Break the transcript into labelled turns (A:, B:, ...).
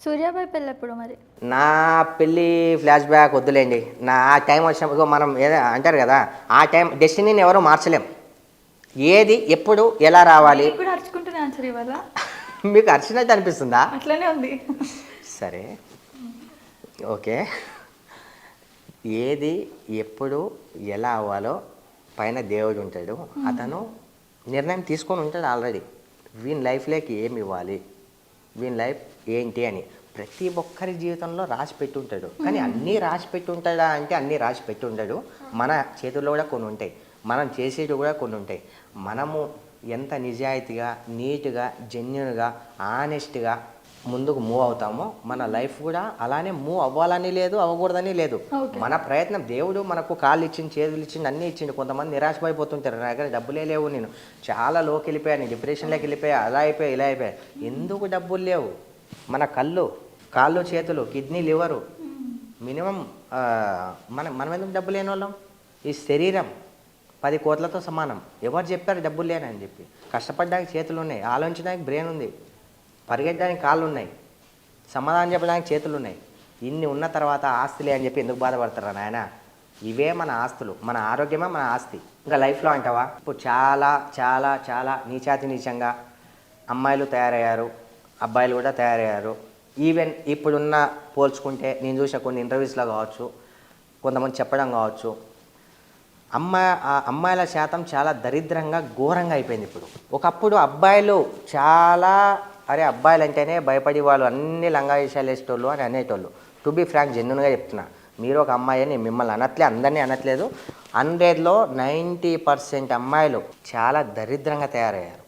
A: సూర్యాబాయ్ పెళ్ళెప్పుడు మరి?
B: నా పెళ్ళి ఫ్లాష్ బ్యాక్ వద్దులేండి. నా ఆ టైం వచ్చినప్పుడు మనం ఏదో అంటారు కదా, ఆ టైం డెస్టినీని ఎవరో మార్చలేం. ఏది ఎప్పుడు ఎలా రావాలి.
A: నేను కూడా అరుచుకుంటూనే ఆన్సర్ ఇవ్వాలా?
B: మీకు అరిచినట్టు అనిపిస్తుందా?
A: అట్లనే ఉంది.
B: సరే, ఓకే. ఏది ఎప్పుడు ఎలా అవ్వాలో పైన దేవుడు ఉంటాడు. అతను నిర్ణయం తీసుకొని ఉంటాడు ఆల్రెడీ. వీని లైఫ్లోకి ఏమి ఇవ్వాలి, వీని లైఫ్ ఏంటి అని ప్రతి ఒక్కరి జీవితంలో రాసి పెట్టి ఉంటాడు. కానీ అన్నీ రాసి పెట్టి ఉంటాడా అంటే అన్నీ రాసి పెట్టి ఉంటాడు. మన చేతుల్లో కూడా కొన్ని ఉంటాయి, మనం చేసేవి కూడా కొన్ని ఉంటాయి. మనము ఎంత నిజాయితీగా, నీట్గా, జెన్యున్గా, ఆనెస్ట్గా ముందుకు మూవ్ అవుతామో మన లైఫ్ కూడా అలానే మూవ్ అవ్వాలని లేదు, అవ్వకూడదని లేదు. మన ప్రయత్నం. దేవుడు మనకు కాళ్ళు ఇచ్చింది, చేతులు ఇచ్చింది, అన్నీ ఇచ్చిండు. కొంతమంది నిరాశపడిపోతుంటారు, నా దగ్గర డబ్బులే లేవు, నేను చాలా లోకి వెళ్ళిపోయాను, డిప్రెషన్లోకి వెళ్ళిపోయా, అలా అయిపోయా, ఇలా అయిపోయా. ఎందుకు డబ్బులు లేవు? మన కాళ్ళు చేతులు, కిడ్నీ, లివరు, మినిమం మనం ఎందుకు డబ్బు లేని వాళ్ళం? ఈ శరీరం 10 కోట్లతో సమానం. ఎవరు చెప్పారు డబ్బులు లేనని చెప్పి? కష్టపడడానికి చేతులు ఉన్నాయి, ఆలోచించడానికి బ్రెయిన్ ఉంది, పరిగెత్తడానికి కాళ్ళు ఉన్నాయి, సమాధానం చెప్పడానికి చేతులు ఉన్నాయి. ఇన్ని ఉన్న తర్వాత ఆస్తులే అని చెప్పి ఎందుకు బాధపడతారా నాయన? ఇవే మన ఆస్తులు, మన ఆరోగ్యమే మన ఆస్తి. ఇంకా లైఫ్లో అంటావా, ఇప్పుడు చాలా చాలా చాలా నీచంగా అమ్మాయిలు తయారయ్యారు, అబ్బాయిలు కూడా తయారయ్యారు. ఈవెన్ ఇప్పుడున్న పోల్చుకుంటే నేను చూసిన కొన్ని ఇంటర్వ్యూస్లో కావచ్చు, కొంతమంది చెప్పడం కావచ్చు, అమ్మాయిల శాతం చాలా దరిద్రంగా ఘోరంగా అయిపోయింది ఇప్పుడు. ఒకప్పుడు అబ్బాయిలు చాలా, అరే అబ్బాయిలు అంటేనే భయపడి వాళ్ళు అన్ని లంగా విషయాలు వేసేటోళ్ళు అని అనేటోళ్ళు. టు బీ ఫ్రాంక్, జెన్యున్గా చెప్తున్నా, మీరు ఒక అమ్మాయి అని మిమ్మల్ని అనట్లే, అందరినీ అనట్లేదు. 100లో 90% అమ్మాయిలు చాలా దరిద్రంగా తయారయ్యారు.